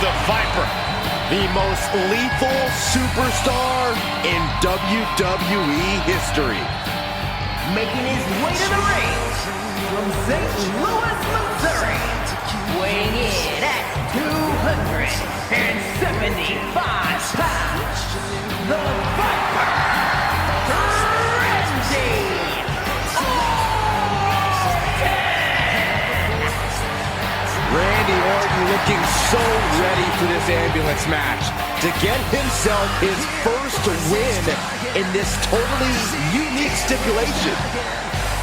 the Viper, the most lethal superstar in WWE history. Making his way to the ring from St. Louis, Missouri, weighing in at 275 pounds, the Viper, Randy Orton looking so ready for this ambulance match to get himself his first win in this totally unique stipulation.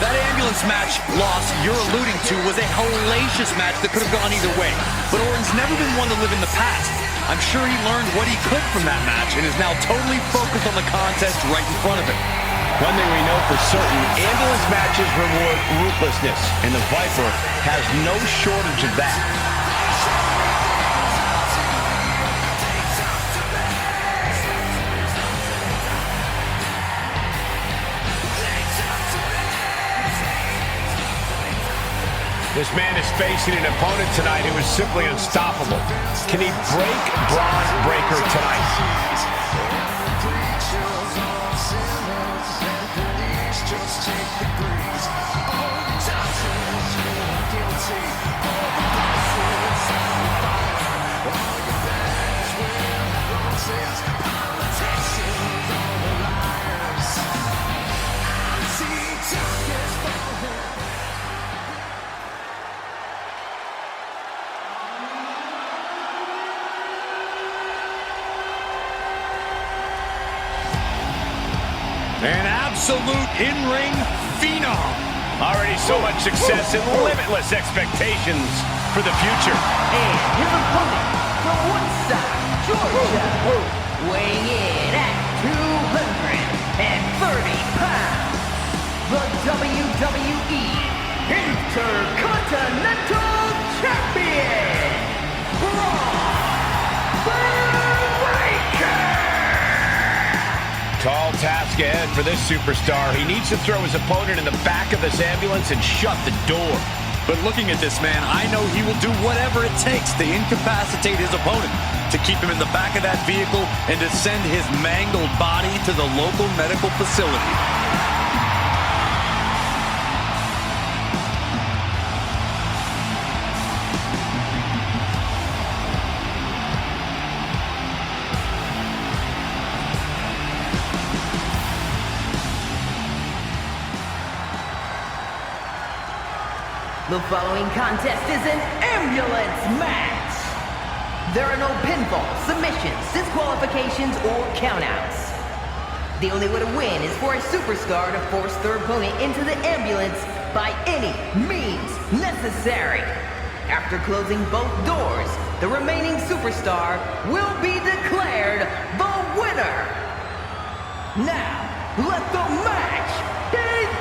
That ambulance match loss you're alluding to was a hellacious match that could have gone either way. But Orton's never been one to live in the past. I'm sure he learned what he could from that match and is now totally focused on the contest right in front of him. One thing we know for certain, ambulance matches reward ruthlessness, and the Viper has no shortage of that. This man is facing an opponent tonight who is simply unstoppable. Can he break Bron Breakker tonight? An absolute in-ring phenom. Already so much success and limitless expectations for the future. And his opponent from Woodstock, Georgia, weighing in at 230 pounds, the WWE Intercontinental Champion, Bron. Tall task ahead for this superstar. He needs to throw his opponent in the back of this ambulance and shut the door. But looking at this man, I know he will do whatever it takes to incapacitate his opponent, to keep him in the back of that vehicle and to send his mangled body to the local medical facility. The following contest is an ambulance match. There are no pinfalls, submissions, disqualifications, or countouts. The only way to win is for a superstar to force their opponent into the ambulance by any means necessary. After closing both doors, the remaining superstar will be declared the winner. Now, let the match begin!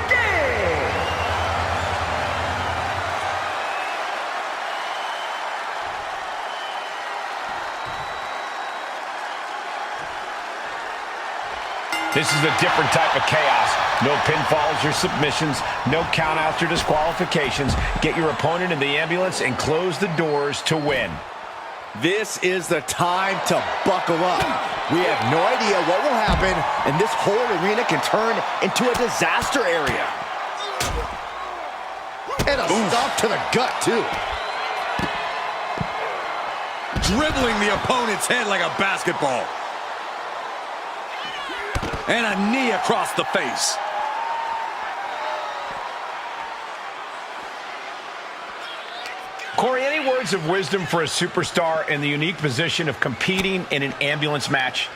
This is a different type of chaos. No pinfalls or submissions, no countouts or disqualifications. Get your opponent in the ambulance and close the doors to win. This is the time to buckle up. We have no idea what will happen, and this whole arena can turn into a disaster area. And a stomp to the gut, too. Dribbling the opponent's head like a basketball. And a knee across the face. Corey, any words of wisdom for a superstar in the unique position of competing in an ambulance match?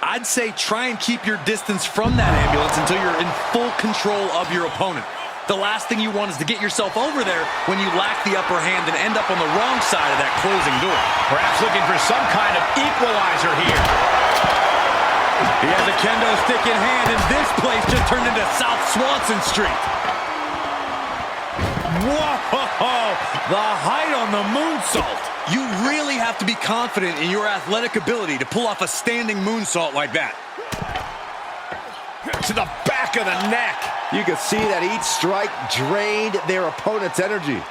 I'd say try and keep your distance from that ambulance until you're in full control of your opponent. The last thing you want is to get yourself over there when you lack the upper hand and end up on the wrong side of that closing door. Perhaps looking for some kind of equalizer here. He has a kendo stick in hand, and this place just turned into South Swanson Street. Whoa! The height on the moonsault. You really have to be confident in your athletic ability to pull off a standing moonsault like that. To the back of the neck. You can see that each strike drained their opponent's energy.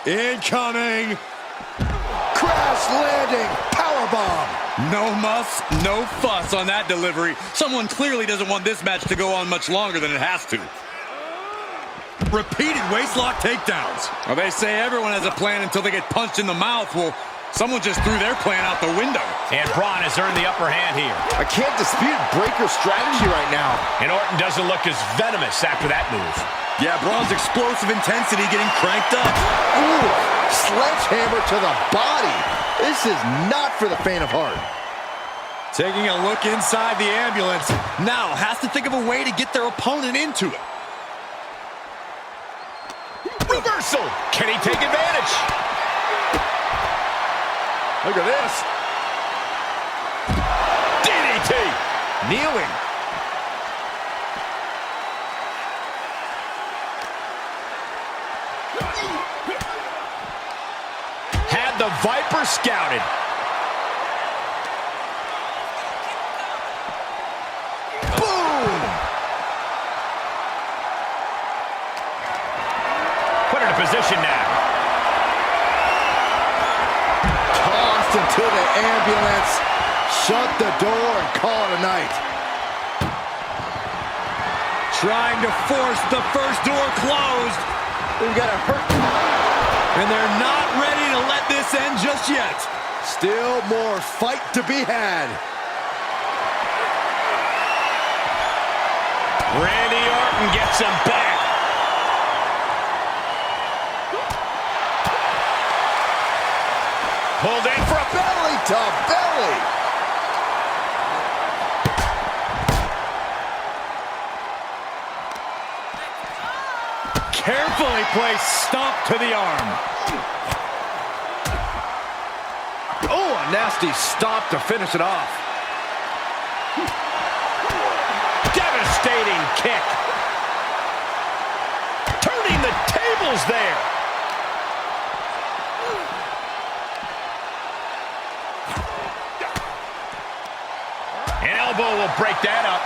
Incoming. Crash landing powerbomb. No muss, no fuss on that delivery. Someone clearly doesn't want this match to go on much longer than it has to. Repeated waistlock takedowns. Well, they say everyone has a plan until they get punched in the mouth. Well, someone just threw their plan out the window. And Bron has earned the upper hand here. I can't dispute Breaker's strategy right now. And Orton doesn't look as venomous after that move. Yeah, Bron's explosive intensity getting cranked up. Ooh, sledgehammer to the body. This is not for the faint of heart. Taking a look inside the ambulance. Now has to think of a way to get their opponent into it. Reversal. Can he take advantage? Look at this. DDT. Kneeling. Had the Viper scouted. Boom! Put her in a position now. Tossed into the ambulance. Shut the door and call it a night. Trying to force the first door closed. We've got a hurt. And they're not ready to let this end just yet. Still more fight to be had. Randy Orton gets him back. Pulled in for a Belly to belly. Carefully placed stomp to the arm. Oh, a nasty stop to finish it off. Devastating kick. Turning the tables there. An elbow will break that up.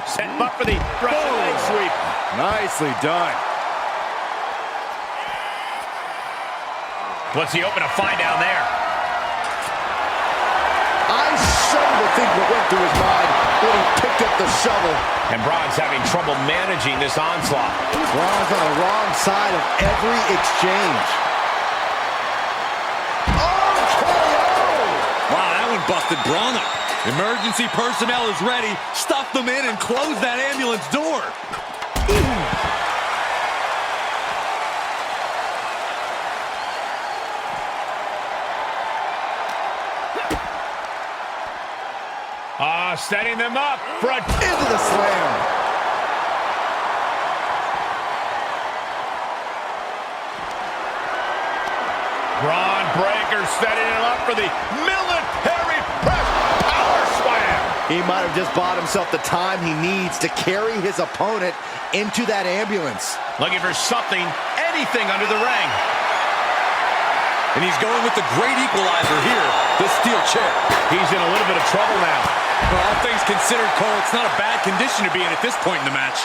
Setting up for the Russian leg sweep. Nicely done. What's he hoping to find down there? I shudder to think what went through his mind when he picked up the shovel. And Bron's having trouble managing this onslaught. Bron's on the wrong side of every exchange. Oh, KO! Wow, that one busted Bron up. Emergency personnel is ready. Stuff them in and close that ambulance door. Setting them up for a... Into the slam. Bron Breakker setting him up for the military press power slam. He might have just bought himself the time he needs to carry his opponent into that ambulance. Looking for something, anything under the ring. And he's going with the great equalizer here, the steel chair. He's in a little bit of trouble now. Well, all things considered, Cole, it's not a bad condition to be in at this point in the match.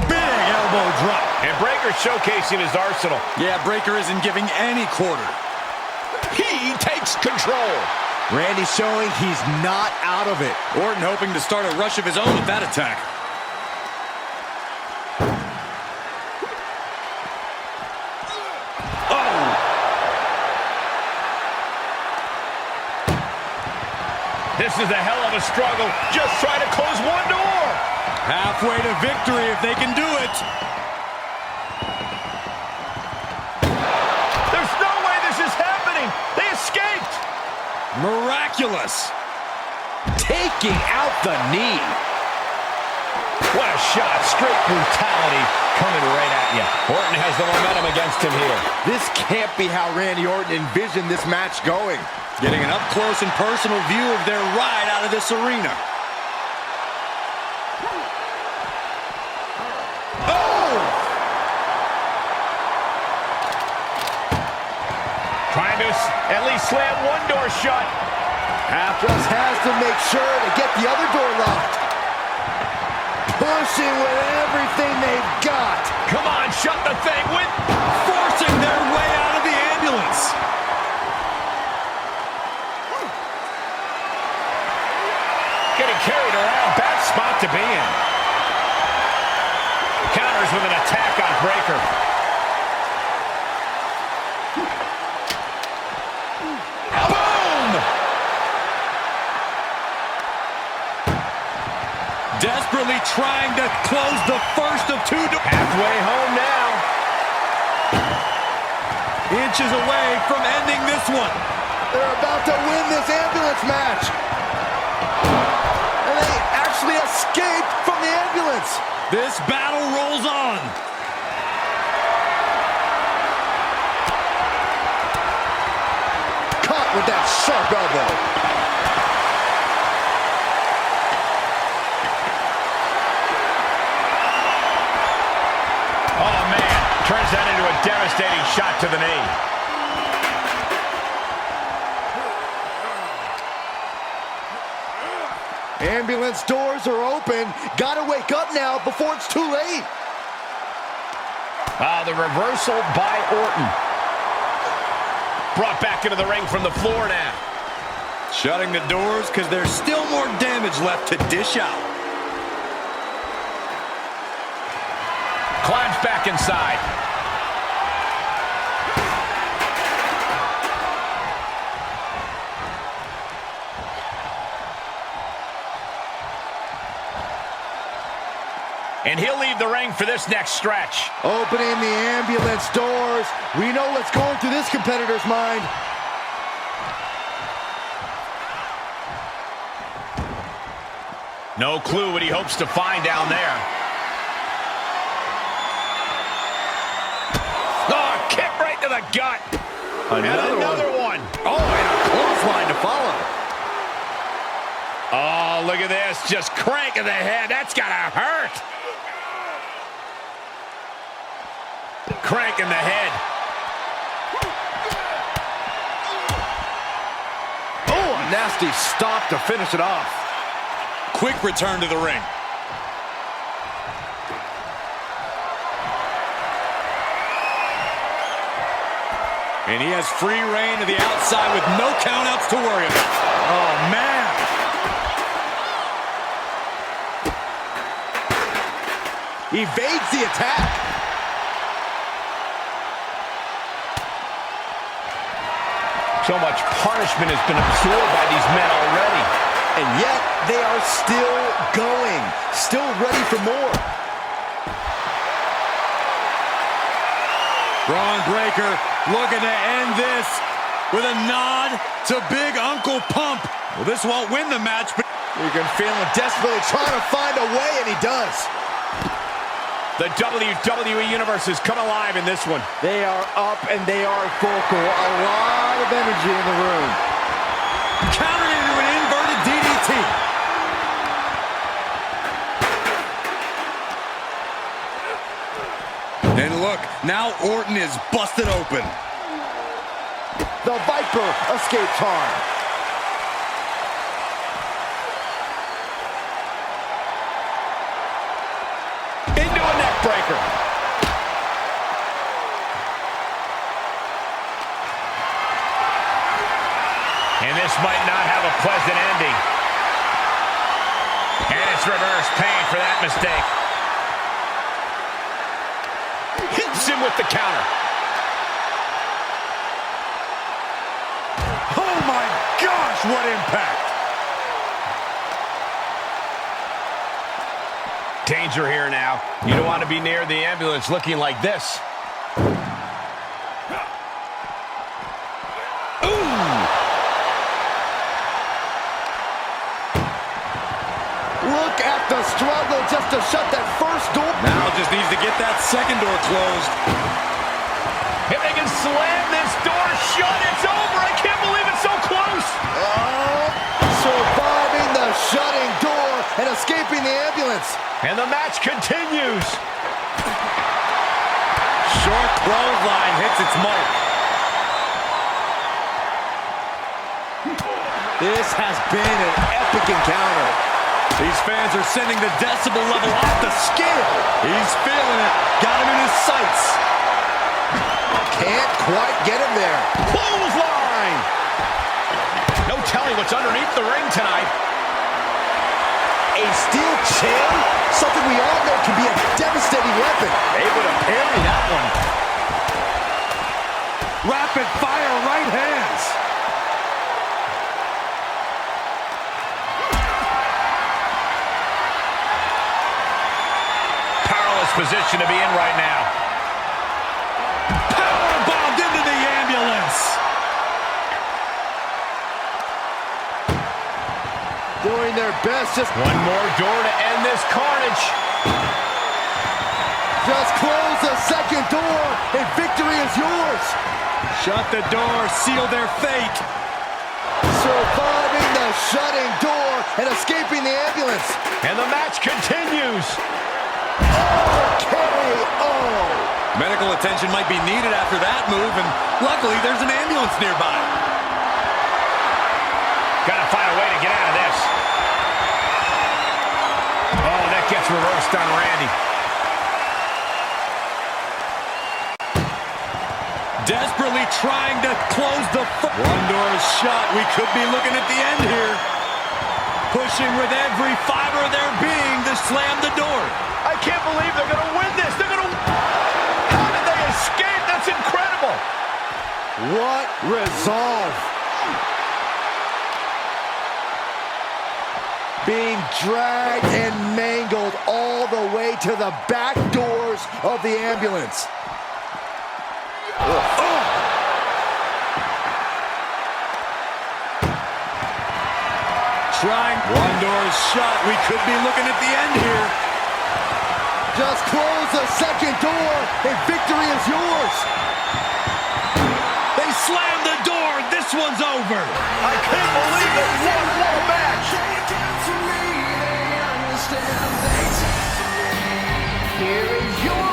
Big elbow drop. And Breakker showcasing his arsenal. Yeah, Breakker isn't giving any quarter. He takes control. Randy showing he's not out of it. Orton hoping to start a rush of his own with that attack. This is a hell of a struggle. Just trying to close one door. Halfway to victory if they can do it. There's no way this is happening. They escaped. Miraculous. Taking out the knee. What a shot. Straight brutality coming right at you. Orton has the momentum against him here. This can't be how Randy Orton envisioned this match going. Getting an up-close and personal view of their ride out of this arena. Trying Time to at least slam one door shut. Half just has to make sure to get the other door locked. Pushing with everything they've got. Come on, shut the thing with... Forcing their way out of the ambulance. Getting carried around. Bad spot to be in. Counters with an attack on Breaker. Boom! Desperately trying to close the first of two doors. Halfway home now. Inches away from ending this one. They're about to win this ambulance match. And they actually escaped from the ambulance. This battle rolls on. Caught with that sharp elbow. Oh, man. Turns that into a devastating shot to the knee. Ambulance doors are open. Gotta wake up now before it's too late. The reversal by Orton. Brought back into the ring from the floor now. Shutting the doors because there's still more damage left to dish out. Climbs back inside. And he'll leave the ring for this next stretch. Opening the ambulance doors. We know what's going through this competitor's mind. No clue what he hopes to find down there. Oh, kick right to the gut. Another one. Oh, and a clothesline to follow. Oh, look at this. Just cranking the head. That's gotta hurt. Cranking the head. Oh, a nasty stop to finish it off. Quick return to the ring. And he has free reign to the outside with no countouts to worry about. Oh, man. Evades the attack. So much punishment has been absorbed by these men already. And yet, they are still going. Still ready for more. Bron Breaker looking to end this with a nod to Big Uncle Pump. Well, this won't win the match, but you can feel him desperately trying to find a way, and he does. The WWE Universe has come alive in this one. They are up and they are vocal. A lot of energy in the room. Countered into an inverted DDT. And look, now Orton is busted open. The Viper escapes harm. Into a neck breaker. And this might not have a pleasant ending. And it's reverse pain for that mistake. Hits him with the counter. Oh my gosh, what impact! Danger here now. You don't want to be near the ambulance looking like this. Look at the struggle just to shut that first door. Now just needs to get that second door closed. If they can slam this door shut, it's over. I can't believe it's so close. Surviving the shutting door and escaping the ambulance. And the match continues. Short clothesline hits its mark. This has been an epic encounter. These fans are sending the decibel level off the scale. He's feeling it. Got him in his sights. Can't quite get him there. Clothesline! No telling what's underneath the ring tonight. A steel chair? Something we all know can be a devastating weapon. Able to parry that one. Rapid fire right hands. Powerless position to be in right now. Power bombed into the ambulance. Doing their best. Just one more door to end this carnage. Just close the second door and victory is yours. Shut the door, seal their fate. Surviving the shutting door and escaping the ambulance. And the match continues. KO. Medical attention might be needed after that move, and luckily there's an ambulance nearby. Gotta find a way to get out of this. Oh, that gets reversed on Randy. Desperately trying to close the one door is shut. We could be looking at the end here. Pushing with every fiber of their being to slam the door. I can't believe they're gonna win this. They're gonna... How did they escape? That's incredible. What resolve. Being dragged and mangled all the way to the back doors of the ambulance. Trying. One door is shut. We could be looking at the end here. Just close the second door and victory is yours. They slammed the door. This one's over. I can't believe they won one match. Here is your